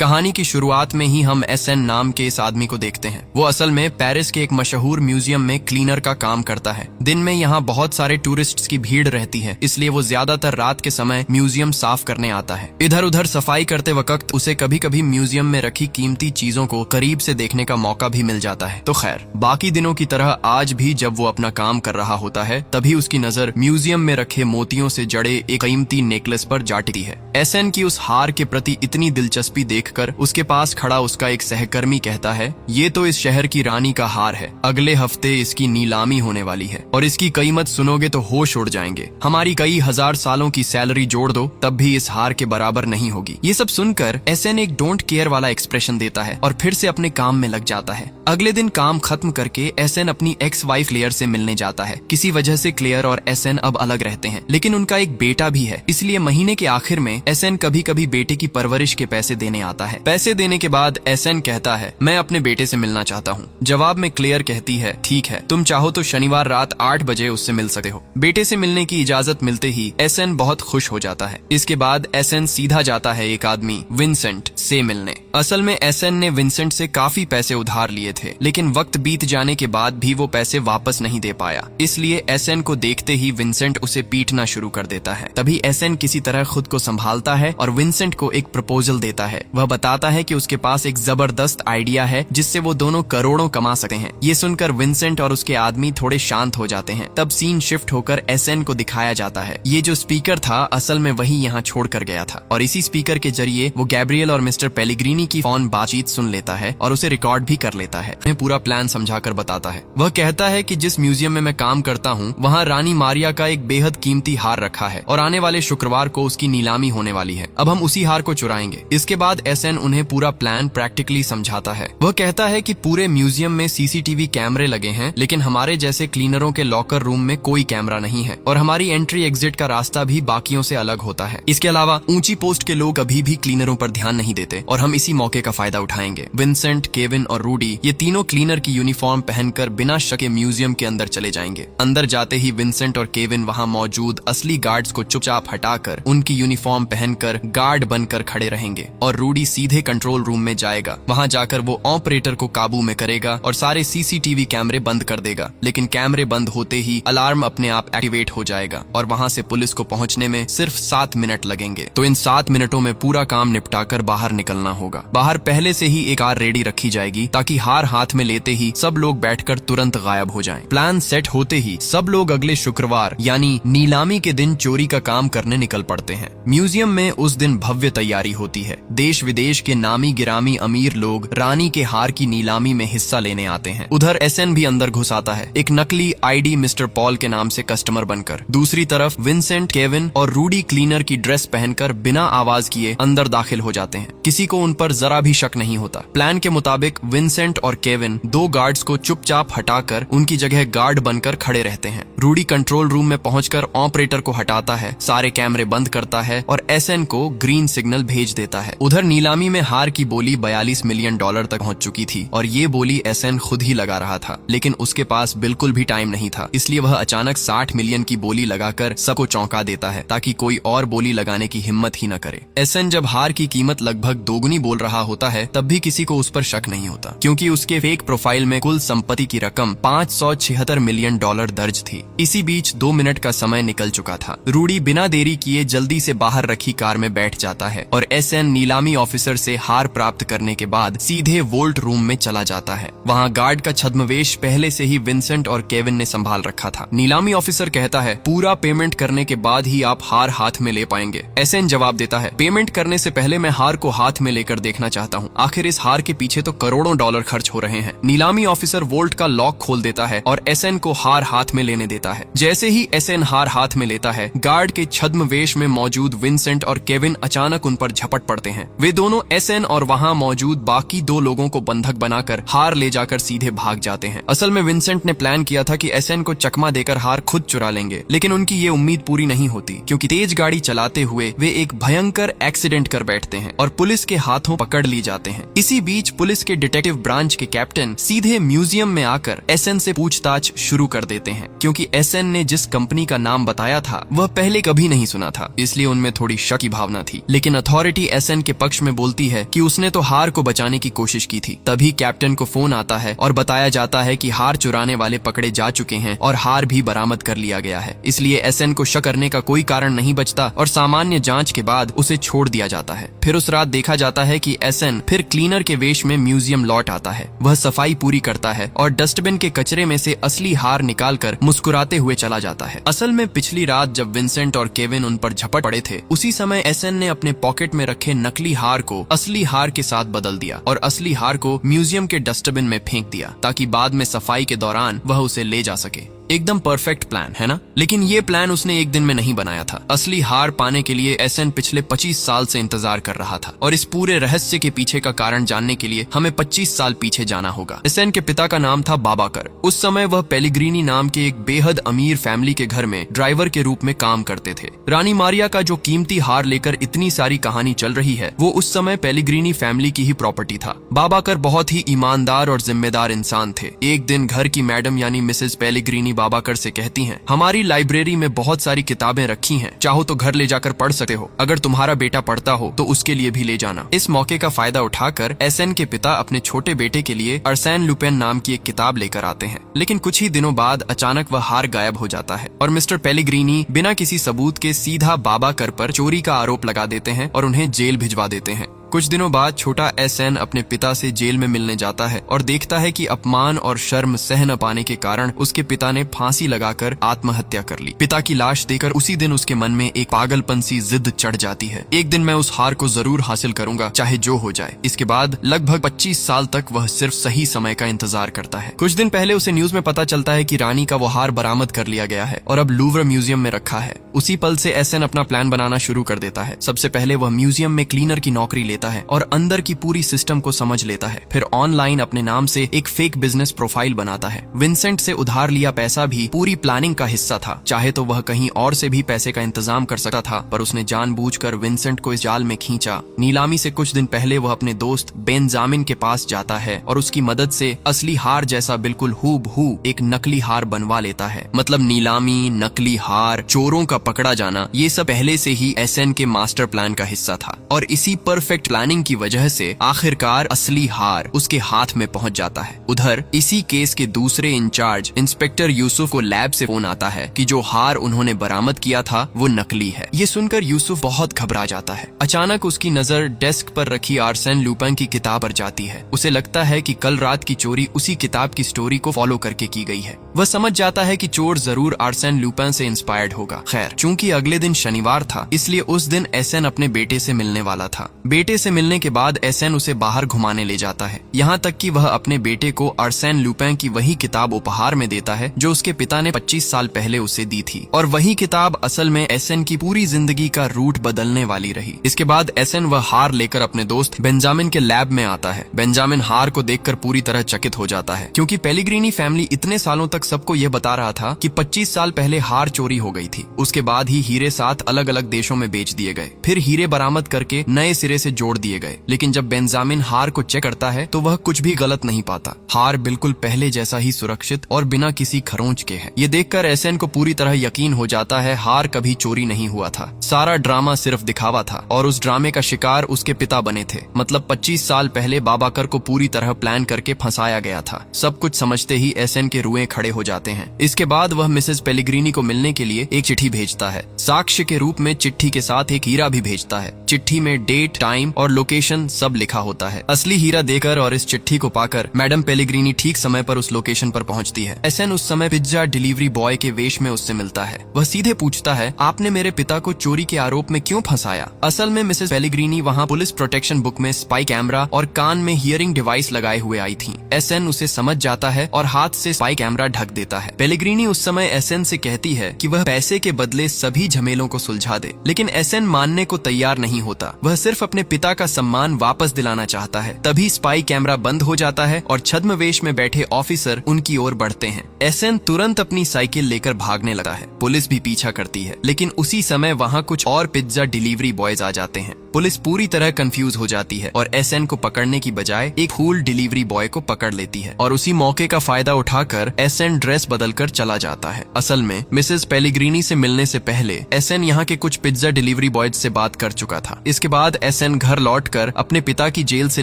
कहानी की शुरुआत में ही हम एसएन नाम के इस आदमी को देखते हैं। वो असल में पेरिस के एक मशहूर म्यूजियम में क्लीनर का काम करता है। दिन में यहाँ बहुत सारे टूरिस्ट्स की भीड़ रहती है, इसलिए वो ज्यादातर रात के समय म्यूजियम साफ करने आता है। इधर उधर सफाई करते वक्त उसे कभी कभी म्यूजियम में रखी कीमती चीजों को करीब से देखने का मौका भी मिल जाता है। तो खैर, बाकी दिनों की तरह आज भी जब वो अपना काम कर रहा होता है, तभी उसकी नजर म्यूजियम में रखे मोतियों से जड़े एक कीमती नेकलेस पर जा टिकी है। एसएन की उस हार के प्रति इतनी दिलचस्पी देखकर उसके पास खड़ा उसका एक सहकर्मी कहता है, ये तो इस शहर की रानी का हार है, अगले हफ्ते इसकी नीलामी होने वाली है और इसकी कीमत सुनोगे तो होश उड़ जाएंगे। हमारी कई हजार सालों की सैलरी जोड़ दो तब भी इस हार के बराबर नहीं होगी। ये सब सुनकर एसएन एक डोंट केयर वाला एक्सप्रेशन देता है और फिर से अपने काम में लग जाता है। अगले दिन काम खत्म करके एसएन अपनी एक्स वाइफ क्लेयर से मिलने जाता है। किसी वजह से क्लेयर और एसएन अब अलग रहते हैं, लेकिन उनका एक बेटा भी है, इसलिए महीने के आखिर में एसएन कभी कभी बेटे की परवरिश के पैसे देने आता है। पैसे देने के बाद एसएन कहता है, मैं अपने बेटे से मिलना चाहता हूँ। जवाब में क्लेयर कहती है, ठीक है, तुम चाहो तो शनिवार रात 8 बजे उससे मिल सकते हो। बेटे से मिलने की इजाजत मिलते ही एसएन बहुत खुश हो जाता है। इसके बाद एसएन सीधा जाता है एक आदमी विंसेंट से मिलने। असल में एसएन ने विंसेंट से काफी पैसे उधार लिए थे, लेकिन वक्त बीत जाने के बाद भी वो पैसे वापस नहीं दे पाया, इसलिए एसएन को देखते ही विंसेंट उसे पीटना शुरू कर देता है। तभी एसएन किसी तरह खुद को संभालता है और विंसेंट को एक प्रपोजल देता है। वह बताता है कि उसके पास एक जबरदस्त आइडिया है जिससे वो दोनों करोड़ों कमा सकते हैं। ये सुनकर विंसेंट और उसके आदमी थोड़े शांत हो जाते हैं। तब सीन शिफ्ट होकर एसएन को दिखाया जाता है। ये जो स्पीकर था असल में वही यहाँ छोड़ कर गया था और इसी स्पीकर के जरिए वो गैब्रियल और मिस्टर पेलिग्रीनी की फोन बातचीत सुन लेता है और उसे रिकॉर्ड भी कर लेता है। उन्हें पूरा प्लान समझाकर बताता है। वह कहता है कि जिस म्यूजियम में मैं काम करता हूँ वहाँ रानी मारिया का एक बेहद कीमती हार रखा है और आने वाले शुक्रवार को उसकी नीलामी होने वाली है। अब हम उसी हार को चुराएंगे। इसके बाद एसएन उन्हें पूरा प्लान प्रैक्टिकली समझाता है। वह कहता है कि पूरे म्यूजियम में सीसीटीवी कैमरे लगे हैं, लेकिन हमारे जैसे क्लीनरों के लॉकर रूम में कोई कैमरा नहीं है और हमारी एंट्री एग्जिट का रास्ता भी बाकियों से अलग होता है। इसके अलावा ऊंची पोस्ट के लोग अभी भी क्लीनरों पर ध्यान नहीं देते और हम इसी मौके का फायदा उठाएंगे। विंसेंट, केविन और रूडी ये तीनों क्लीनर की यूनिफॉर्म पहनकर बिना शक म्यूजियम के अंदर चले जाएंगे। अंदर जाते ही विंसेंट और केविन वहाँ मौजूद असली गार्ड्स को चुपचाप हटाकर उनकी यूनिफॉर्म पहनकर गार्ड बनकर खड़े रहेंगे और रूडी सीधे कंट्रोल रूम में जाएगा। वहां जाकर वो ऑपरेटर को काबू में करेगा और सारे सीसीटीवी कैमरे बंद कर देगा, लेकिन कैमरे बंद होते ही अलार्म अपने आप एक्टिवेट हो जाएगा और वहां से पुलिस को पहुंचने में सिर्फ 7 मिनट लगेंगे। तो इन 7 मिनटों में पूरा काम निपटाकर बाहर निकलना होगा। बाहर पहले से ही एक कार रेडी रखी जाएगी ताकि हार हाथ में लेते ही सब लोग बैठकर तुरंत गायब हो जाएं। प्लान सेट होते ही सब लोग अगले शुक्रवार यानी नीलामी के दिन चोरी का काम करने निकल पड़ते हैं। म्यूजियम में उस दिन भव्य तैयारी होती है। देश विदेश के नामी गिरामी अमीर लोग रानी के हार की नीलामी में हिस्सा लेने आते हैं। उधर एसएन भी अंदर घुस आता है, एक नकली आईडी मिस्टर पॉल के नाम से कस्टमर बनकर। दूसरी तरफ विंसेंट, केविन और रूडी क्लीनर की ड्रेस पहनकर बिना आवाज किए अंदर दाखिल हो जाते हैं। किसी को उन पर जरा भी शक नहीं होता। प्लान के मुताबिक विंसेंट और केविन 2 गार्ड्स को चुपचाप हटाकर उनकी जगह गार्ड बनकर खड़े रहते हैं। रूडी कंट्रोल रूम में पहुंचकर ऑपरेटर को हटाता है, सारे कैमरे बंद करता है और एसएन को ग्रीन सिग्नल भेज देता है। उधर नीलामी में हार की बोली $42 मिलियन तक पहुंच चुकी थी और ये बोली एसएन खुद ही लगा रहा था, लेकिन उसके पास बिल्कुल भी टाइम नहीं था, इसलिए वह अचानक 60 मिलियन की बोली लगाकर सबको चौंका देता है ताकि कोई और बोली लगाने की हिम्मत ही न करे। एसएन जब हार की कीमत लगभग दोगुनी बोल रहा होता है तब भी किसी को उस पर शक नहीं होता, क्योंकि उसके फेक प्रोफाइल में कुल संपत्ति की रकम $576 मिलियन दर्ज थी। इसी बीच 2 मिनट का समय निकल चुका था। रूडी बिना देरी किए जल्दी से बाहर रखी कार में बैठ जाता है और एसएन नीलामी ऑफिसर से हार प्राप्त करने के बाद सीधे वोल्ट रूम में चला जाता है। वहाँ गार्ड का छद्मवेश पहले से ही विंसेंट और केविन ने संभाल रखा था। नीलामी ऑफिसर कहता है, पूरा पेमेंट करने के बाद ही आप हार हाथ में ले पाएंगे। एसएन जवाब देता है, पेमेंट करने से पहले मैं हार को हाथ में लेकर देखना चाहता हूँ, आखिर इस हार के पीछे तो करोड़ों डॉलर खर्च हो रहे हैं। नीलामी ऑफिसर वोल्ट का लॉक खोल देता है और एसएन को हार हाथ में लेने देता है। जैसे ही एसएन हार हाथ में लेता है, गार्ड के छद्मवेश में मौजूद विंसेंट और केविन अचानक उन पर झपट पड़ते हैं। वे दोनों एसएन और वहाँ मौजूद बाकी 2 लोगों को बंधक बनाकर हार ले जाकर सीधे भाग जाते हैं। असल में विंसेंट ने प्लान किया था कि एसएन को चकमा देकर हार खुद चुरा लेंगे, लेकिन उनकी ये उम्मीद पूरी नहीं होती, क्योंकि तेज गाड़ी चलाते हुए वे एक भयंकर एक्सीडेंट कर बैठते हैं और पुलिस के हाथों पकड़ ली जाते हैं। इसी बीच पुलिस के डिटेक्टिव ब्रांच के कैप्टन सीधे म्यूजियम में आकर एसएन से पूछताछ शुरू कर देते हैं, क्योंकि एसएन ने जिस कंपनी का नाम बताया था वह पहले कभी नहीं सुना था, इसलिए उनमें थोड़ी शक की भावना थी। लेकिन अथॉरिटी एसएन के पक्ष में में बोलती है कि उसने तो हार को बचाने की कोशिश की थी। तभी कैप्टन को फोन आता है और बताया जाता है कि हार चुराने वाले पकड़े जा चुके हैं और हार भी बरामद कर लिया गया है। इसलिए एसएन को शक करने का कोई कारण नहीं बचता और सामान्य जांच के बाद उसे छोड़ दिया जाता है। फिर उस रात देखा जाता है कि एसएन फिर क्लीनर के वेश में म्यूजियम लौट आता है। वह सफाई पूरी करता है और डस्टबिन के कचरे में से असली हार निकालकर मुस्कुराते हुए चला जाता है। असल में पिछली रात जब विंसेंट और केविन उन पर झपट पड़े थे, उसी समय एसएन ने अपने पॉकेट में रखे नकली हार को असली हार के साथ बदल दिया और असली हार को म्यूजियम के डस्टबिन में फेंक दिया ताकि बाद में सफाई के दौरान वह उसे ले जा सके। एकदम परफेक्ट प्लान है ना? लेकिन ये प्लान उसने एक दिन में नहीं बनाया था। असली हार पाने के लिए एसएन पिछले 25 साल से इंतजार कर रहा था और इस पूरे रहस्य के पीछे का कारण जानने के लिए हमें 25 साल पीछे जाना होगा। एसएन के पिता का नाम था बाबाकर। उस समय वह पेलिग्रीनी नाम के एक बेहद अमीर फैमिली के घर में ड्राइवर के रूप में काम करते थे। रानी मारिया का जो कीमती हार लेकर इतनी सारी कहानी चल रही है, वो उस समय पेलिग्रीनी फैमिली की ही प्रॉपर्टी था। बाबाकर बहुत ही ईमानदार और जिम्मेदार इंसान थे। एक दिन घर की मैडम यानी मिसेस पेलिग्रीनी बाबाकर से कहती हैं, हमारी लाइब्रेरी में बहुत सारी किताबें रखी हैं, चाहो तो घर ले जाकर पढ़ सकते हो। अगर तुम्हारा बेटा पढ़ता हो तो उसके लिए भी ले जाना। इस मौके का फायदा उठाकर एसएन के पिता अपने छोटे बेटे के लिए अर्सेन लुपेन नाम की एक किताब लेकर आते हैं। लेकिन कुछ ही दिनों बाद अचानक वह हार गायब हो जाता है और मिस्टर पेलिग्रीनी बिना किसी सबूत के सीधा बाबाकर पर चोरी का आरोप लगा देते हैं और उन्हें जेल भिजवा देते हैं। कुछ दिनों बाद छोटा एसएन अपने पिता से जेल में मिलने जाता है और देखता है कि अपमान और शर्म सह न पाने के कारण उसके पिता ने फांसी लगाकर आत्महत्या कर ली। पिता की लाश देखकर उसी दिन उसके मन में एक पागलपन सी जिद चढ़ जाती है, एक दिन मैं उस हार को जरूर हासिल करूंगा, चाहे जो हो जाए। इसके बाद लगभग 25 साल तक वह सिर्फ सही समय का इंतजार करता है। कुछ दिन पहले उसे न्यूज में पता चलता है कि रानी का वो हार बरामद कर लिया गया है और अब लूव्र म्यूजियम में रखा है। उसी पल से एसएन अपना प्लान बनाना शुरू कर देता है। सबसे पहले वह म्यूजियम में क्लीनर की नौकरी लेता है और अंदर की पूरी सिस्टम को समझ लेता है। फिर ऑनलाइन अपने नाम से एक फेक बिजनेस प्रोफाइल बनाता है। विंसेंट से उधार लिया पैसा भी पूरी प्लानिंग का हिस्सा था। चाहे तो वह कहीं और से भी पैसे का इंतजाम कर सकता था, पर उसने जानबूझकर विंसेंट को इस जाल में खींचा। नीलामी से कुछ दिन पहले वह अपने दोस्त बेंजामिन के पास जाता है और उसकी मदद से असली हार जैसा बिल्कुल हूबहू एक नकली हार बनवा लेता है। मतलब नीलामी, नकली हार, चोरों का पकड़ा जाना, ये सब पहले से ही एसएन के मास्टर प्लान का हिस्सा था और इसी परफेक्ट प्लानिंग की वजह से आखिरकार असली हार उसके हाथ में पहुंच जाता है। उधर इसी केस के दूसरे इंचार्ज इंस्पेक्टर यूसुफ को लैब से फोन आता है कि जो हार उन्होंने बरामद किया था वो नकली है। ये सुनकर यूसुफ बहुत घबरा जाता है। अचानक उसकी नजर डेस्क पर रखी आर्सेन लुपेन की किताब पर जाती है। उसे लगता है कि कल रात की चोरी उसी किताब की स्टोरी को फॉलो करके की गई है। वह समझ जाता है कि चोर जरूर आर्सेन लुपेन से इंस्पायर्ड होगा। खैर, चूंकि अगले दिन शनिवार था, इसलिए उस दिन एसएन अपने बेटे से मिलने वाला था। बेटे से मिलने के बाद एसएन उसे बाहर घुमाने ले जाता है, यहाँ तक कि वह अपने बेटे को आर्सेन लुपेन की वही किताब उपहार में देता है जो उसके पिता ने 25 साल पहले उसे दी थी। और वही किताब असल में एसएन की पूरी जिंदगी का रूट बदलने वाली रही। इसके बाद एसएन वह हार लेकर अपने दोस्त बेंजामिन के लैब में आता है। बेंजामिन हार को देखकर पूरी तरह चकित हो जाता है, क्योंकि पेलिग्रीनी फैमिली इतने सालों तक सबको यह बता रहा था कि 25 साल पहले हार चोरी हो गई थी। उसके बाद ही हीरे 7 अलग अलग देशों में बेच दिए गए, फिर हीरे बरामद करके नए सिरे से जोड़ दिए गए। लेकिन जब बेंजामिन हार को चेक करता है तो वह कुछ भी गलत नहीं पाता। हार बिल्कुल पहले जैसा ही सुरक्षित और बिना किसी खरोंच के है। ये देखकर एसएन को पूरी तरह यकीन हो जाता है हार कभी चोरी नहीं हुआ था, सारा ड्रामा सिर्फ दिखावा था और उस ड्रामे का शिकार उसके पिता बने थे। मतलब 25 साल पहले बाबाकर को पूरी तरह प्लान करके फंसाया गया था। सब कुछ समझते ही एसएन के रुएं खड़े हो जाते हैं। इसके बाद वह मिसेस पेलिग्रीनी को मिलने के लिए एक चिट्ठी भेजता है। साक्ष्य के रूप में चिट्ठी के साथ एक हीरा भी भेजता है। चिट्ठी में डेट, टाइम और लोकेशन सब लिखा होता है। असली हीरा देकर और इस चिट्ठी को पाकर मैडम पेलिग्रीनी ठीक समय पर उस लोकेशन पर पहुंचती है। एसएन उस समय पिज्जा डिलीवरी बॉय के वेश में उससे मिलता है। वह सीधे पूछता है, आपने मेरे पिता को चोरी के आरोप में क्यों फंसाया? असल में मिसेस पेलिग्रीनी वहाँ पुलिस प्रोटेक्शन बुक में स्पाई कैमरा और कान में हियरिंग डिवाइस लगाए हुए आई थी। एसएन उसे समझ जाता है और हाथ से स्पाई कैमरा ढक देता है। पेलिग्रीनी उस समय एसएन से कहती है कि वह पैसे के बदले सभी झमेलों को सुलझा दे, लेकिन एसएन मानने को तैयार नहीं होता। वह सिर्फ अपने पिता का सम्मान वापस दिलाना चाहता है। तभी स्पाई कैमरा बंद हो जाता है और छद्मवेश में बैठे ऑफिसर उनकी ओर बढ़ते हैं। एसएन तुरंत अपनी साइकिल लेकर भागने लगा है। पुलिस भी पीछा करती है, लेकिन उसी समय वहाँ कुछ और पिज्जा डिलीवरी बॉयज आ जाते हैं। पुलिस पूरी तरह कंफ्यूज हो जाती है और एसएन को पकड़ने की बजाय एक फूल डिलीवरी बॉय को पकड़ लेती है और उसी मौके का फायदा उठाकर एसएन ड्रेस बदलकर चला जाता है। असल में मिसेस पेलिग्रीनी से मिलने से पहले एसएन यहाँ के कुछ पिज्जा डिलीवरी बॉयज से बात कर चुका था। इसके बाद एसएन घर लौटकर अपने पिता की जेल से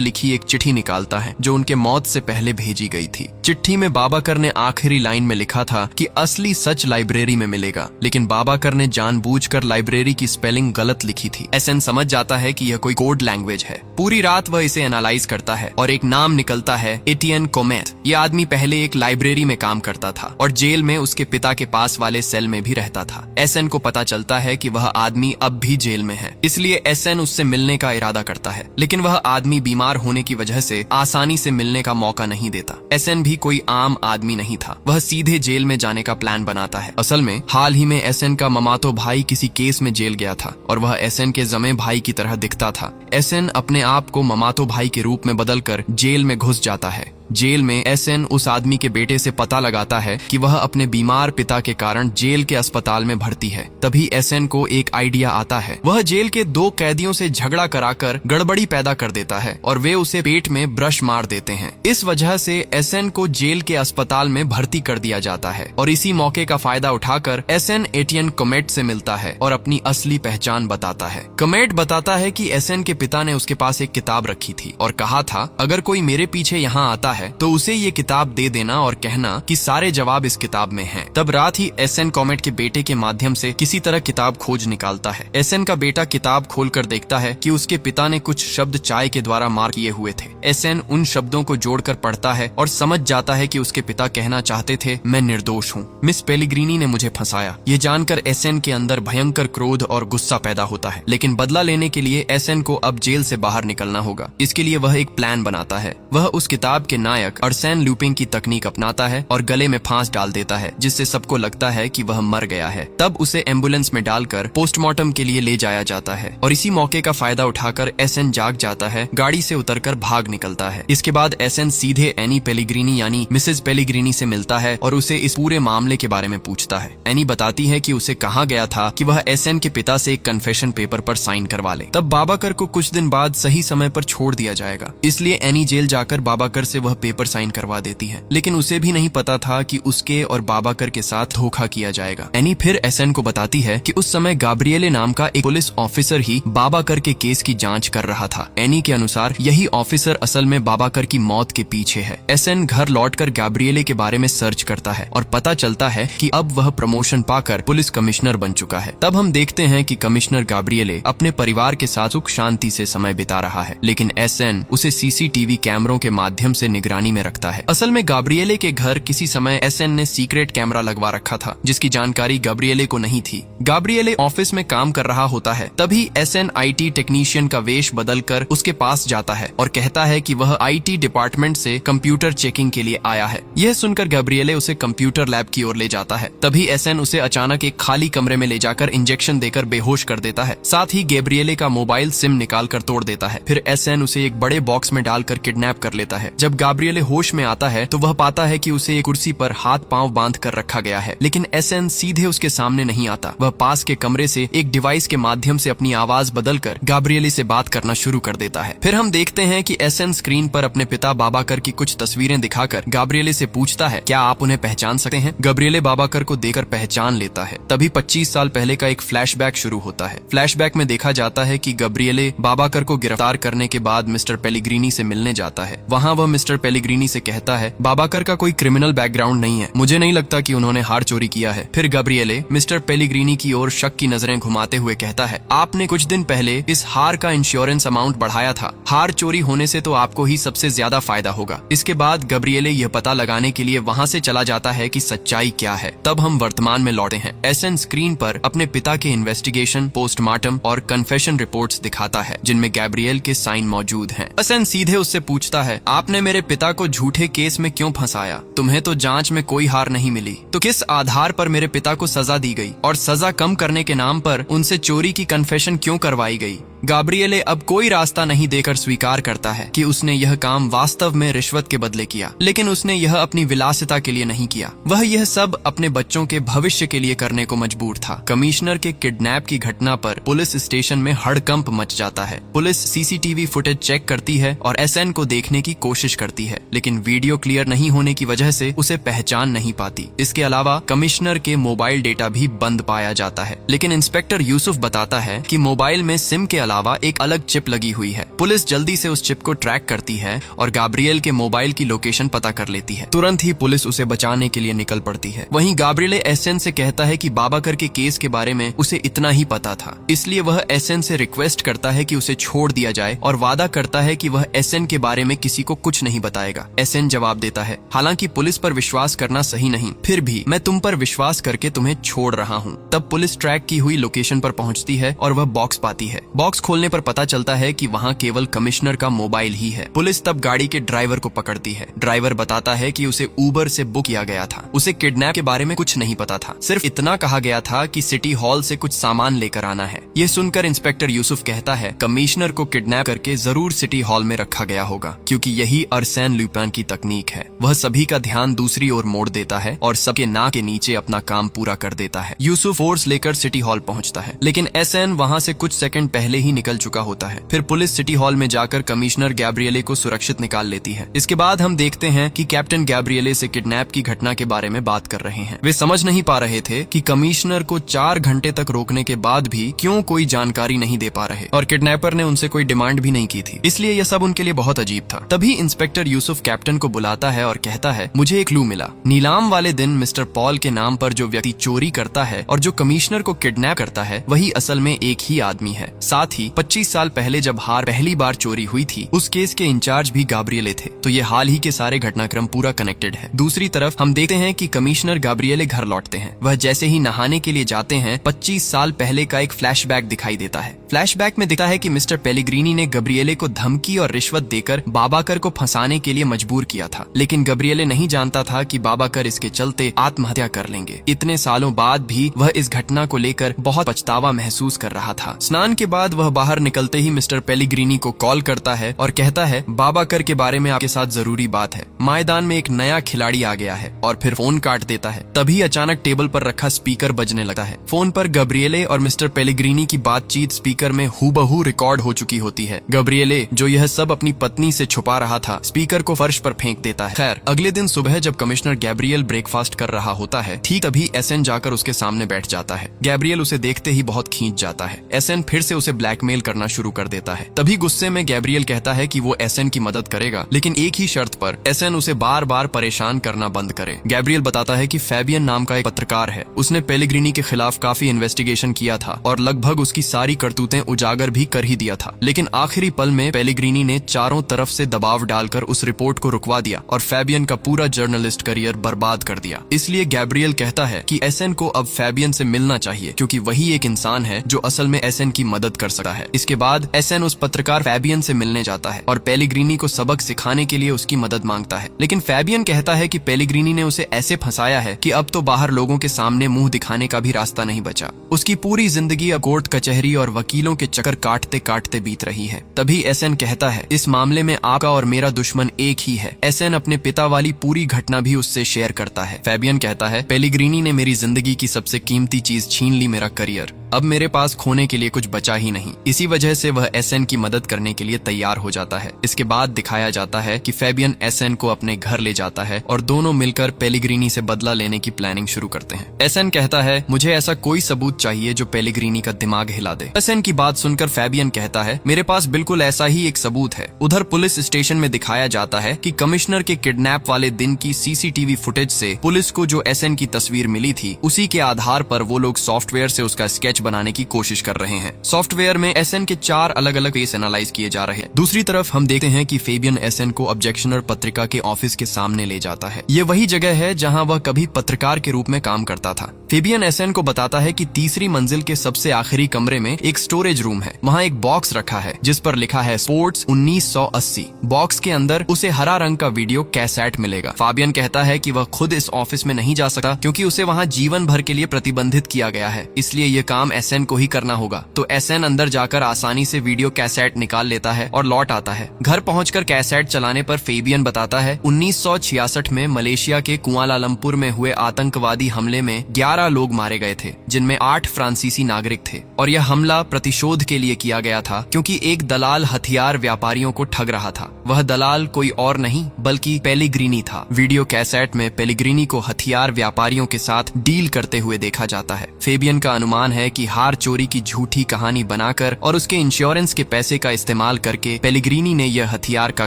लिखी एक चिट्ठी निकालता है जो उनके मौत से पहले भेजी गई थी। चिट्ठी में बाबाकर ने आखिरी लाइन में लिखा था कि असली सच लाइब्रेरी में मिलेगा, लेकिन बाबाकर ने जानबूझकर लाइब्रेरी की स्पेलिंग गलत लिखी थी। एसएन समझ जाता है कि यह कोई कोड लैंग्वेज है। पूरी रात वह इसे एनालाइज करता है और एक नाम निकलता है एटियन कोमेट। यह आदमी पहले एक लाइब्रेरी में काम करता था और जेल में उसके पिता के पास वाले सेल में भी रहता था। एसएन को पता चलता है कि वह आदमी अब भी जेल में है, इसलिए एसएन उससे मिलने का इरादा करता है, लेकिन वह आदमी बीमार होने की वजह से आसानी से मिलने का मौका नहीं देता। एसएन भी कोई आम आदमी नहीं था, वह सीधे जेल में जाने का प्लान बनाता है। असल में हाल ही में एसएन का ममातो भाई किसी केस में जेल गया था और वह एसएन के जमे भाई की तरह दिखता था। एसएन अपने आप को ममातो भाई के रूप में बदलकर जेल में घुस जाता है। जेल में एसएन उस आदमी के बेटे से पता लगाता है कि वह अपने बीमार पिता के कारण जेल के अस्पताल में भर्ती है। तभी एसएन को एक आइडिया आता है। वह जेल के 2 कैदियों से झगड़ा कराकर गड़बड़ी पैदा कर देता है और वे उसे पेट में ब्रश मार देते हैं। इस वजह से एसएन को जेल के अस्पताल में भर्ती कर दिया जाता है और इसी मौके का फायदा उठाकर एसएन एटियन कोमेट से मिलता है और अपनी असली पहचान बताता है। कोमेट बताता है कि एसएन के पिता ने उसके पास एक किताब रखी थी और कहा था अगर कोई मेरे पीछे यहाँ आता है तो उसे ये किताब दे देना और कहना कि सारे जवाब इस किताब में हैं। तब रात ही एसएन कोमेट के बेटे के माध्यम से किसी तरह किताब खोज निकालता है। एसएन का बेटा किताब खोलकर देखता है कि उसके पिता ने कुछ शब्द चाय के द्वारा मार्क किए हुए थे। एसएन उन शब्दों को जोड़कर पढ़ता है और समझ जाता है कि उसके पिता कहना चाहते थे मैं निर्दोष हूँ, मिस पेलिग्रीनी ने मुझे फंसाया। ये जानकर एसएन के अंदर भयंकर क्रोध और गुस्सा पैदा होता है, लेकिन बदला लेने के लिए एसएन को अब जेल से बाहर निकलना होगा। इसके लिए वह एक प्लान बनाता है। वह उस किताब के नायक अर्सेन लुपिन की तकनीक अपनाता है और गले में फांस डाल देता है, जिससे सबको लगता है कि वह मर गया है। तब उसे एम्बुलेंस में डालकर पोस्टमार्टम के लिए ले जाया जाता है और इसी मौके का फायदा उठाकर एसएन जाग जाता है, गाड़ी से उतरकर भाग निकलता है। इसके बाद एसएन सीधे एनी पेलिग्रीनी यानी मिसेस पेलिग्रीनी से मिलता है और उसे इस पूरे मामले के बारे में पूछता है। एनी बताती है कि उसे कहा गया था कि वह एसएन के पिता से एक कन्फेशन पेपर पर साइन करवा ले। तब बाबाकर को कुछ दिन बाद सही समय पर छोड़ दिया जाएगा, इसलिए एनी जेल जाकर बाबाकर से वह पेपर साइन करवा देती है, लेकिन उसे भी नहीं पता था कि उसके और बाबाकर के साथ धोखा किया जाएगा। एनी फिर एसएन को बताती है कि उस समय गाब्रिएले नाम का एक पुलिस ऑफिसर ही बाबाकर के केस की जांच कर रहा था। एनी के अनुसार यही ऑफिसर असल में बाबाकर की मौत के पीछे है। एसएन घर लौटकर गाब्रिएले के बारे में सर्च करता है और पता चलता है कि अब वह प्रमोशन पाकर पुलिस कमिश्नर बन चुका है। तब हम देखते हैं कि कमिश्नर गाब्रिएले अपने परिवार के साथ सुख शांति से समय बिता रहा है, लेकिन एसएन उसे सीसीटीवी कैमरों के माध्यम से निगरानी में रखता है। असल में गाब्रिएले के घर किसी समय एसएन ने सीक्रेट कैमरा लगवा रखा था, जिसकी जानकारी गाब्रिएले को नहीं थी। गाब्रिएले ऑफिस में काम कर रहा होता है, तभी एसएन आईटी टेक्नीशियन का वेश बदलकर उसके पास जाता है और कहता है कि वह आईटी डिपार्टमेंट से कंप्यूटर चेकिंग के लिए आया है। यह सुनकर गाब्रिएले उसे कंप्यूटर लैब की ओर ले जाता है। तभी एसएन उसे अचानक एक खाली कमरे में ले जाकर इंजेक्शन देकर बेहोश कर देता है। साथ ही गाब्रिएले का मोबाइल सिम निकाल कर तोड़ देता है। फिर एसएन उसे एक बड़े बॉक्स में डालकर किडनैप कर लेता है। जब गाब्रिएले होश में आता है तो वह पाता है कि उसे एक कुर्सी पर हाथ पांव बांध कर रखा गया है, लेकिन एसएन सीधे उसके सामने नहीं आता। वह पास के कमरे से एक डिवाइस के माध्यम से अपनी आवाज बदलकर गाब्रिएले से बात करना शुरू कर देता है। फिर हम देखते हैं कि एसएन स्क्रीन पर अपने पिता बाबाकर की कुछ तस्वीरें दिखाकर गाब्रिएले से पूछता है क्या आप उन्हें पहचान सकते हैं। गाब्रिएले बाबाकर को देखकर पहचान लेता है। तभी 25 साल पहले का एक फ्लैशबैक शुरू होता है। फ्लैशबैक में देखा जाता है कि गाब्रिएले बाबाकर को गिरफ्तार करने के बाद मिस्टर पेलिग्रीनी से मिलने जाता है। वहाँ वह मिस्टर पेलिग्रीनी से कहता है बाबाकर का कोई क्रिमिनल बैकग्राउंड नहीं है, मुझे नहीं लगता कि उन्होंने हार चोरी किया है। फिर गाब्रिएले मिस्टर पेलिग्रीनी की ओर शक की नजरें घुमाते हुए कहता है आपने कुछ दिन पहले इस हार का इंश्योरेंस अमाउंट बढ़ाया था, हार चोरी होने से तो आपको ही सबसे ज्यादा फायदा होगा। इसके बाद गाब्रिएले यह पता लगाने के लिए वहाँ से चला जाता है कि सच्चाई क्या है। तब हम वर्तमान में लौटे हैं। एसएन स्क्रीन पर अपने पिता के इन्वेस्टिगेशन, पोस्टमार्टम और कन्फेशन रिपोर्ट्स दिखाता है, जिनमें गैब्रिएल के साइन मौजूद हैं। एसएन सीधे उससे पूछता है आपने मेरे पिता को झूठे केस में क्यों फंसाया? तुम्हें तो जांच में कोई हार नहीं मिली, तो किस आधार पर मेरे पिता को सजा दी गई? और सजा कम करने के नाम पर उनसे चोरी की कन्फेशन क्यों करवाई गई? गाब्रिएले अब कोई रास्ता नहीं देकर स्वीकार करता है कि उसने यह काम वास्तव में रिश्वत के बदले किया, लेकिन उसने यह अपनी विलासिता के लिए नहीं किया। वह यह सब अपने बच्चों के भविष्य के लिए करने को मजबूर था। कमिश्नर के किडनैप की घटना पर पुलिस स्टेशन में हड़कंप मच जाता है। पुलिस सीसीटीवी फुटेज चेक करती है और एसएन को देखने की कोशिश करती है, लेकिन वीडियो क्लियर नहीं होने की वजह से उसे पहचान नहीं पाती। इसके अलावा कमिश्नर के मोबाइल डेटा भी बंद पाया जाता है, लेकिन इंस्पेक्टर यूसुफ बताता है कि मोबाइल में सिम के अलावा एक अलग चिप लगी हुई है। पुलिस जल्दी से उस चिप को ट्रैक करती है और गाब्रिएल के मोबाइल की लोकेशन पता कर लेती है। तुरंत ही पुलिस उसे बचाने के लिए निकल पड़ती है। वहीं गाब्रिएले एसएन से कहता है कि बाबाकर के केस के बारे में उसे इतना ही पता था, इसलिए वह एसएन से रिक्वेस्ट करता है कि उसे छोड़ दिया जाए और वादा करता है कि वह एसएन के बारे में किसी को कुछ नहीं बताएगा। एसएन जवाब देता है, हालांकि पुलिस पर विश्वास करना सही नहीं, फिर भी मैं तुम पर विश्वास करके तुम्हें छोड़ रहा हूँ। तब पुलिस ट्रैक की हुई लोकेशन पर पहुँचती है और वह बॉक्स पाती है। बॉक्स खोलने पर पता चलता है कि वहाँ केवल कमिश्नर का मोबाइल ही है। पुलिस तब गाड़ी के ड्राइवर को पकड़ती है। ड्राइवर बताता है कि उसे उबर से बुक किया गया था। उसे किडनैप के बारे में कुछ नहीं पता था, सिर्फ इतना कहा गया था कि सिटी हॉल से कुछ सामान लेकर आना है। यह सुनकर इंस्पेक्टर यूसुफ कहता है, कमिश्नर को किडनैप करके जरूर सिटी हॉल में रखा गया होगा, क्योंकि यही अरसैन लुपिन की तकनीक है। वह सभी का ध्यान दूसरी ओर मोड़ देता है और सबके नाक के नीचे अपना काम पूरा कर देता है। यूसुफ फोर्स लेकर सिटी हॉल पहुंचता है, लेकिन एसएन वहां से कुछ सेकंड पहले ही निकल चुका होता है। फिर पुलिस सिटी हॉल में जाकर कमिश्नर गैब्रिएले को सुरक्षित निकाल लेती है। इसके बाद हम देखते हैं कि कैप्टन गैब्रिएले से किडनैप की घटना के बारे में बात कर रहे हैं। वे समझ नहीं पा रहे थे कि कमिश्नर को 4 घंटे तक रोकने के बाद भी क्यों कोई जानकारी नहीं दे पा रहे, और किडनैपर ने उनसे कोई डिमांड भी नहीं की थी, इसलिए यह सब उनके लिए बहुत अजीब था। तभी इंस्पेक्टर यूसुफ कैप्टन को बुलाता है और कहता है, मुझे एक क्लू मिला। नीलाम वाले दिन मिस्टर पॉल के नाम पर जो व्यक्ति चोरी करता है और जो कमिश्नर को किडनैप करता है, वही असल में एक ही आदमी है। साथ ही 25 साल पहले जब हार पहली बार चोरी हुई थी, उस केस के इंचार्ज भी गाब्रिएले थे। तो ये हाल ही के सारे घटनाक्रम पूरा कनेक्टेड है। दूसरी तरफ हम देखते हैं कि कमिश्नर गाब्रिएले घर लौटते हैं। वह जैसे ही नहाने के लिए जाते हैं, 25 साल पहले का एक फ्लैशबैक दिखाई देता है। फ्लैशबैक में दिखता है कि मिस्टर पेलेग्रीनी ने गाब्रिएले को धमकी और रिश्वत देकर बाबाकर को फंसाने के लिए मजबूर किया था, लेकिन गाब्रिएले नहीं जानता था कि बाबाकर इसके चलते आत्महत्या कर लेंगे। इतने सालों बाद भी वह इस घटना को लेकर बहुत पछतावा महसूस कर रहा था। स्नान के बाद वह बाहर निकलते ही मिस्टर पेलेग्रीनी को कॉल करता है और कहता है, बाबाकर के बारे में आपके साथ जरूरी बात है। मैदान में एक नया खिलाड़ी आ गया है, और फिर फोन काट देता है। तभी अचानक टेबल पर रखा स्पीकर बजने लगता है। फोन पर गाब्रिएले और मिस्टर पेलेग्रीनी की बातचीत स्पीकर में हूबहू रिकॉर्ड हो चुकी होती है। गाब्रिएले, जो यह सब अपनी पत्नी से छुपा रहा था, स्पीकर को फर्श पर फेंक देता है। खैर, अगले दिन सुबह जब कमिश्नर गैब्रिएल ब्रेकफास्ट कर रहा होता है, ठीक तभी एसएन जाकर उसके सामने बैठ जाता है। गैब्रिएल उसे देखते ही बहुत खींच जाता है। एसएन फिर से उसे ब्लैकमेल करना शुरू कर देता है। तभी गुस्से में गैब्रिएल कहता है कि वो एसएन की मदद करेगा, लेकिन एक ही शर्त पर, एसएन उसे बार बार परेशान करना बंद करे। गैब्रिएल बताता है कि फैबियन नाम का एक पत्रकार है, उसने पेलेग्रीनी के खिलाफ काफी इन्वेस्टिगेशन किया था और लगभग उसकी सारी करतूतें उजागर भी कर ही दिया था, लेकिन आखिरी पल में पेलेग्रीनी ने चारों तरफ से दबाव डालकर उस रिपोर्ट को रुकवा दिया और फैबियन का पूरा जर्नलिस्ट करियर बर्बाद कर दिया। इसलिए गैब्रिएल कहता है कि एसएन को अब फैबियन से मिलना चाहिए, क्योंकि वही एक इंसान है जो असल में एसएन की मदद कर सकता है। इसके बाद एसएन उस पत्रकार फैबियन से मिलने जाता है और पेलेग्रीनी को सबक सिखाने के लिए उसकी मदद मांगता है, लेकिन फैबियन कहता है कि पेलेग्रीनी ने उसे ऐसे फंसाया है कि अब तो बाहर लोगों के सामने मुंह दिखाने का भी रास्ता नहीं बचा। उसकी पूरी जिंदगी अब कोर्ट कचहरी और वकीलों के चक्कर काटते काटते बीत रही है। तभी एसएन कहता है, इस मामले में आपका और मेरा दुश्मन एक ही है। एसएन अपने पिता वाली पूरी घटना भी उससे शेयर करता है। फैबियन कहता है, पेलेग्रीनी ने मेरी जिंदगी की सबसे कीमती चीज छीन ली, मेरा करियर। अब मेरे पास खोने के लिए कुछ बचा ही नहीं। इसी वजह से वह एसएन की मदद करने के लिए तैयार हो जाता है। इसके बाद दिखाया जाता है कि फैबियन एसएन को अपने घर ले जाता है और दोनों मिलकर पेलेग्रीनी से बदला लेने की प्लानिंग शुरू करते हैं। एसएन कहता है, मुझे ऐसा कोई सबूत चाहिए जो पेलेग्रीनी का दिमाग हिला दे। एसएन की बात सुनकर फैबियन कहता है, मेरे पास बिल्कुल ऐसा ही एक सबूत है। उधर पुलिस स्टेशन में दिखाया जाता है कि कमिश्नर के किडनैप वाले दिन की सीसीटीवी फुटेज से पुलिस को जो एसएन की तस्वीर मिली थी, उसी के आधार पर वो लोग सॉफ्टवेयर से उसका स्केच स्केच बनाने की कोशिश कर रहे हैं। सॉफ्टवेयर में एसएन के 4 अलग अलग फेस एनालाइज किए जा रहे हैं। दूसरी तरफ हम देखते हैं कि फेबियन एसएन को ऑब्जेक्शनर पत्रिका के ऑफिस के सामने ले जाता है। ये वही जगह है जहां वह कभी पत्रकार के रूप में काम करता था। फेबियन एसएन को बताता है कि तीसरी मंजिल के सबसे आखिरी कमरे में एक स्टोरेज रूम है। वहाँ एक बॉक्स रखा है जिस पर लिखा है स्पोर्ट्स 1980। बॉक्स के अंदर उसे हरा रंग का वीडियो कैसेट मिलेगा। फाबियन कहता है कि वह खुद इस ऑफिस में नहीं जा सकता क्योंकि उसे वहाँ जीवन भर के लिए प्रतिबंधित किया गया है, इसलिए ये काम एसएन को ही करना होगा। तो एसएन अंदर जाकर आसानी से वीडियो कैसेट निकाल लेता है और लौट आता है। घर पहुंचकर कैसेट चलाने पर फेबियन बताता है 1966 में मलेशिया के कुआलालंपुर में हुए आतंकवादी हमले में 11 लोग मारे गए थे, जिनमें 8 फ्रांसीसी नागरिक थे और यह हमला प्रतिशोध के लिए किया गया था क्योंकि एक दलाल हथियार व्यापारियों को ठग रहा था। वह दलाल कोई और नहीं बल्कि पेलिग्रीनी था। वीडियो कैसेट में पेलिग्रीनी को हथियार व्यापारियों के साथ डील करते हुए देखा जाता है। फेबियन का अनुमान है कि हार चोरी की झूठी कहानी बनाकर और उसके इंश्योरेंस के पैसे का इस्तेमाल करके पेलिग्रीनी ने यह हथियार का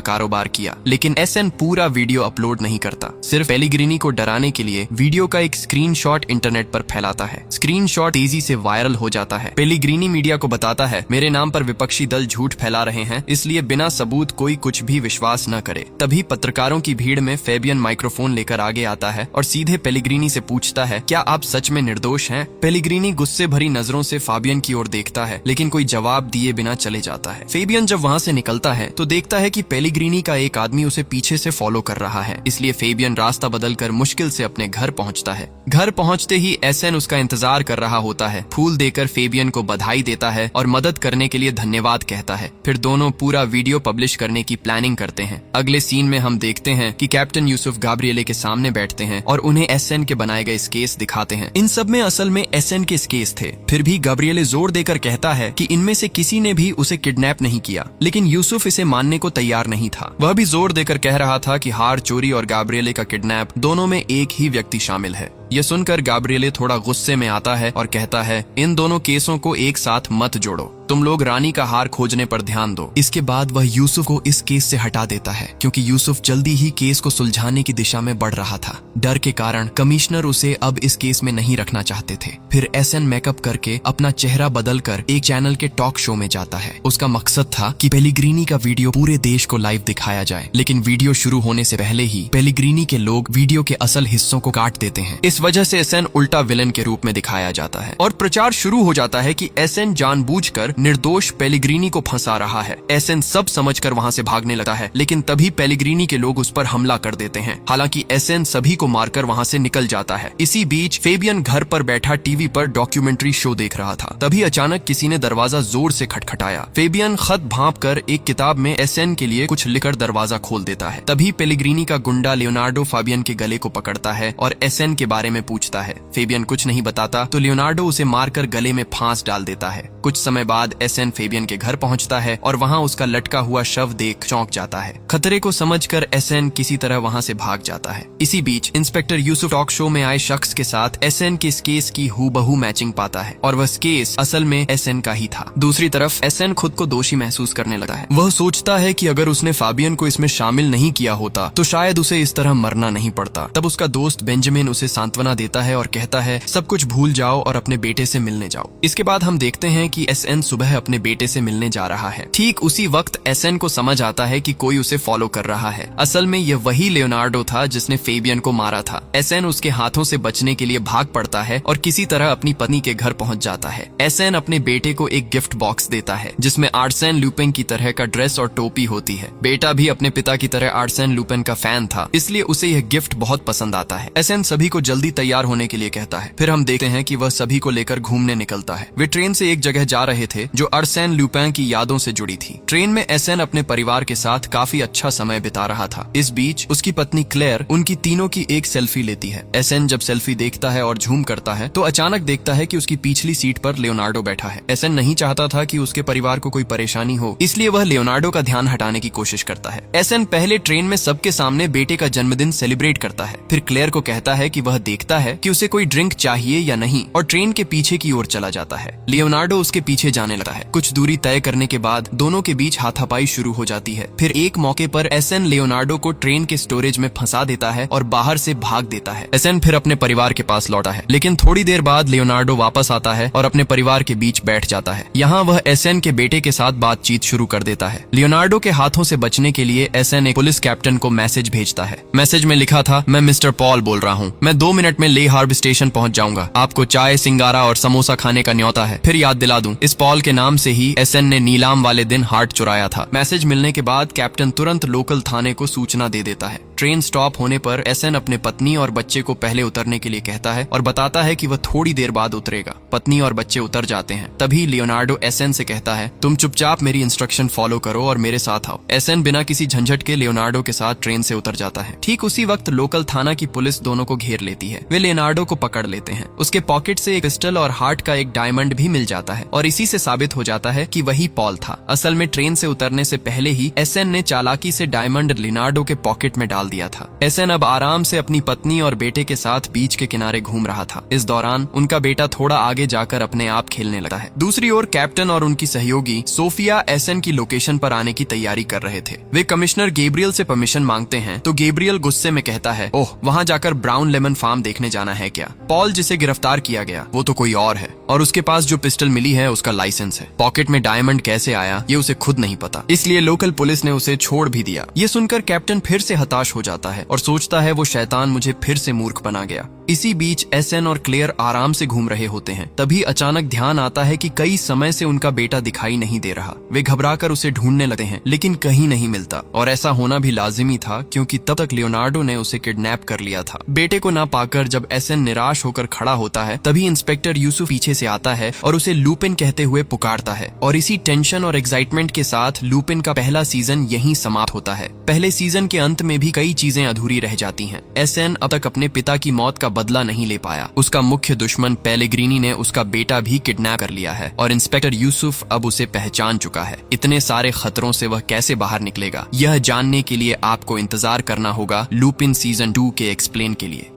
कारोबार किया, लेकिन एसएन पूरा वीडियो अपलोड नहीं करता। सिर्फ पेलिग्रीनी को डराने के लिए वीडियो का एक स्क्रीनशॉट इंटरनेट पर फैलाता है। स्क्रीनशॉट तेजी से वायरल हो जाता है। पेलिग्रीनी मीडिया को बताता है, मेरे नाम पर विपक्षी दल झूठ फैला रहे हैं, इसलिए बिना सबूत कोई कुछ भी विश्वास न करे। तभी पत्रकारों की भीड़ में फेबियन माइक्रोफोन लेकर आगे आता है और सीधे पेलिग्रीनी से पूछता है, क्या आप सच में निर्दोष हैं? पेलिग्रीनी गुस्से भरी नजरों से फाबियन की ओर देखता है, लेकिन कोई जवाब दिए बिना चले जाता है। फेबियन जब वहाँ से निकलता है तो देखता है कि पेलिग्रीनी का एक आदमी उसे पीछे से फॉलो कर रहा है, इसलिए फेबियन रास्ता बदलकर मुश्किल से अपने घर पहुँचता है। घर पहुँचते ही एसएन उसका इंतजार कर रहा होता है। फूल देकर फेबियन को बधाई देता है और मदद करने के लिए धन्यवाद कहता है। फिर दोनों पूरा वीडियो पब्लिश करने की प्लानिंग करते हैं। अगले सीन में हम देखते हैं कि कैप्टन यूसुफ गाब्रिएले के सामने बैठते हैं और उन्हें एसएन के बनाए गए स्केच दिखाते हैं। इन सब में असल में एसएन के स्केच थे। फिर भी गाब्रिएले जोर देकर कहता है कि इनमें से किसी ने भी उसे किडनैप नहीं किया, लेकिन यूसुफ इसे मानने को तैयार नहीं था। वह भी जोर देकर कह रहा था कि हार चोरी और गाब्रिएले का किडनैप दोनों में एक ही व्यक्ति शामिल है। यह सुनकर गाब्रिएले थोड़ा गुस्से में आता है और कहता है, इन दोनों केसों को एक साथ मत जोड़ो, तुम लोग रानी का हार खोजने पर ध्यान दो। इसके बाद वह यूसुफ को इस केस से हटा देता है क्योंकि यूसुफ जल्दी ही केस को सुलझाने की दिशा में बढ़ रहा था। डर के कारण कमिश्नर उसे अब इस केस में नहीं रखना चाहते थे। फिर एसएन मेकअप करके अपना चेहरा बदलकर एक चैनल के टॉक शो में जाता है। उसका मकसद था कि पेलिग्रीनी का वीडियो पूरे देश को लाइव दिखाया जाए, लेकिन वीडियो शुरू होने से पहले ही पेलिग्रीनी के लोग वीडियो के असल हिस्सों को काट देते हैं। इस वजह से एसएन उल्टा विलन के रूप में दिखाया जाता है और प्रचार शुरू हो जाता है कि एसएन जानबूझकर निर्दोष पेलिग्रीनी को फंसा रहा है। एसएन सब समझकर वहां से भागने लगता है, लेकिन तभी पेलिग्रीनी के लोग उस पर हमला कर देते हैं। हालांकि एसएन सभी को मारकर वहां से निकल जाता है। इसी बीच फेबियन घर पर बैठा टीवी पर डॉक्यूमेंट्री शो देख रहा था। तभी अचानक किसी ने दरवाजा जोर से खटखटाया। फेबियन खत भांप कर एक किताब में एसएन के लिए कुछ लिखकर दरवाजा खोल देता है। तभी पेलिग्रीनी का गुंडा लियोनार्डो फाबियन के गले को पकड़ता है और एसएन के बारे में पूछता है। फेबियन कुछ नहीं बताता तो लियोनार्डो उसे मारकर गले में फांस डाल देता है। कुछ समय बाद एसएन फेबियन के घर पहुंचता है और वहां उसका लटका हुआ शव देख चौंक जाता है। खतरे को समझकर एसएन किसी तरह वहां से भाग जाता है। इसी बीच इंस्पेक्टर यूसुफ टॉक शो में आए शख्स के साथ एसएन के केस की हूबहू मैचिंग पाता है और वह केस असल में एसएन का ही था। दूसरी तरफ एसएन खुद को दोषी महसूस करने लगा है। वह सोचता है कि अगर उसने फाबियन को इसमें शामिल नहीं किया होता तो शायद उसे इस तरह मरना नहीं पड़ता। तब उसका दोस्त बेंजामिन उसे सांत्वना देता है और कहता है, सब कुछ भूल जाओ और अपने बेटे से मिलने जाओ। इसके बाद हम देखते हैं कि एसएन सुबह अपने बेटे से मिलने जा रहा है। ठीक उसी वक्त एसएन को समझ आता है कि कोई उसे फॉलो कर रहा है। असल में यह वही लियोनार्डो था जिसने फेबियन को मारा था। एसएन उसके हाथों से बचने के लिए भाग पड़ता है और किसी तरह अपनी पत्नी के घर पहुंच जाता है। एसएन अपने बेटे को एक गिफ्ट बॉक्स देता है जिसमें आर्सेन लुपेन की तरह का ड्रेस और टोपी होती है। बेटा भी अपने पिता की तरह आर्सेन लुपेन का फैन था, इसलिए उसे यह गिफ्ट बहुत पसंद आता है। एसएन सभी को जल्दी तैयार होने के लिए कहता है। फिर हम देखते हैं कि वह सभी को लेकर घूमने निकलता है। वे ट्रेन से एक जगह जा रहे थे जो आर्सेन लुपेन की यादों से जुड़ी थी। ट्रेन में एसएन अपने परिवार के साथ काफी अच्छा समय बिता रहा था। इस बीच उसकी पत्नी क्लेयर उनकी तीनों की एक सेल्फी लेती है। एसएन जब सेल्फी देखता है और झूम करता है तो अचानक देखता है कि उसकी पिछली सीट पर लियोनार्डो बैठा है। एसएन नहीं चाहता था कि उसके परिवार को कोई परेशानी हो, इसलिए वह लियोनार्डो का ध्यान हटाने की कोशिश करता है। एसएन पहले ट्रेन में सबके सामने बेटे का जन्मदिन सेलिब्रेट करता है। फिर क्लेयर को कहता है कि वह देखता है कि उसे कोई ड्रिंक चाहिए या नहीं और ट्रेन के पीछे की ओर चला जाता है। लियोनार्डो उसके पीछे जाने लगता है। कुछ दूरी तय करने के बाद दोनों के बीच हाथापाई शुरू हो जाती है। फिर एक मौके पर एसएन लियोनार्डो को ट्रेन के स्टोरेज में फंसा देता है और बाहर से भाग देता है। एसएन फिर अपने परिवार के पास लौटा है, लेकिन थोड़ी देर बाद लियोनार्डो वापस आता है और अपने परिवार के बीच बैठ जाता है। यहाँ वह एसएन के बेटे के साथ बातचीत शुरू कर देता है। लियोनार्डो के हाथों से बचने के लिए एसएन एक पुलिस कैप्टन को मैसेज भेजता है। मैसेज में लिखा था, मैं मिस्टर पॉल बोल रहा हूँ, मैं 2 मिनट में ले हार्ब स्टेशन पहुंच जाऊंगा। आपको चाय, सिंगारा और समोसा खाने का न्योता है। फिर याद दिला दूं, इस पॉल के नाम से ही एसएन ने नीलाम वाले दिन हार्ट चुराया था। मैसेज मिलने के बाद कैप्टन तुरंत लोकल थाने को सूचना दे देता है। ट्रेन स्टॉप होने पर एसएन अपने पत्नी और बच्चे को पहले उतरने के लिए कहता है और बताता है कि वह थोड़ी देर बाद उतरेगा। पत्नी और बच्चे उतर जाते हैं। तभी लियोनार्डो एसएन से कहता है, तुम चुपचाप मेरी इंस्ट्रक्शन फॉलो करो और मेरे साथ आओ। एसएन बिना किसी झंझट के लियोनार्डो के साथ ट्रेन से उतर जाता है। ठीक उसी वक्त लोकल थाना की पुलिस दोनों को घेर लेती है। वे लियोनार्डो को पकड़ लेते हैं। उसके पॉकेट से एक पिस्टल और हार्ट का एक डायमंड भी मिल जाता है और इसी से साबित हो जाता है कि वही पॉल था। असल में ट्रेन से उतरने से पहले ही एसएन ने चालाकी से डायमंड लियोनार्डो के पॉकेट में डाल दिया था। एसएन अब आराम से अपनी पत्नी और बेटे के साथ बीच के किनारे घूम रहा था। इस दौरान उनका बेटा थोड़ा आगे जाकर अपने आप खेलने लगा है। दूसरी ओर कैप्टन और उनकी सहयोगी सोफिया एसएन की लोकेशन पर आने की तैयारी कर रहे थे। वे कमिश्नर गैब्रियल से परमिशन मांगते हैं तो गैब्रियल गुस्से में कहता है, ओह, वहाँ जाकर ब्राउन लेमन फार्म देखने जाना है क्या? पॉल जिसे गिरफ्तार किया गया वो तो कोई और है और उसके पास जो पिस्टल मिली है उसका लाइसेंस है। पॉकेट में डायमंड कैसे आया ये उसे खुद नहीं पता, इसलिए लोकल पुलिस ने उसे छोड़ भी दिया। ये सुनकर कैप्टन फिर से हताश हो जाता है और सोचता है वो शैतान मुझे फिर से मूर्ख बना गया। इसी बीच एसएन और क्लेयर आराम से घूम रहे होते हैं। तभी अचानक ध्यान आता है कि कई समय से उनका बेटा दिखाई नहीं दे रहा। वे घबराकर उसे ढूंढने लगते हैं लेकिन कहीं नहीं मिलता और ऐसा होना भी लाजिमी था क्योंकि तब तक लियोनार्डो ने उसे किडनैप कर लिया था। बेटे को ना पाकर जब एसएन निराश होकर खड़ा होता है तभी इंस्पेक्टर यूसुफ पीछे से आता है और उसे लूपिन कहते हुए पुकारता है और इसी टेंशन और एक्साइटमेंट के साथ लूपिन का पहला सीजन यहीं समाप्त होता है। पहले सीजन के अंत में भी कई चीजें अधूरी रह जाती हैं। एसएन अब तक अपने पिता की मौत का बदला नहीं ले पाया। उसका मुख्य दुश्मन पेलेग्रीनी ने उसका बेटा भी किडनैप कर लिया है और इंस्पेक्टर यूसुफ अब उसे पहचान चुका है। इतने सारे खतरों से वह कैसे बाहर निकलेगा, यह जानने के लिए आपको इंतजार करना होगा लूपिन सीजन 2 के एक्सप्लेन के लिए।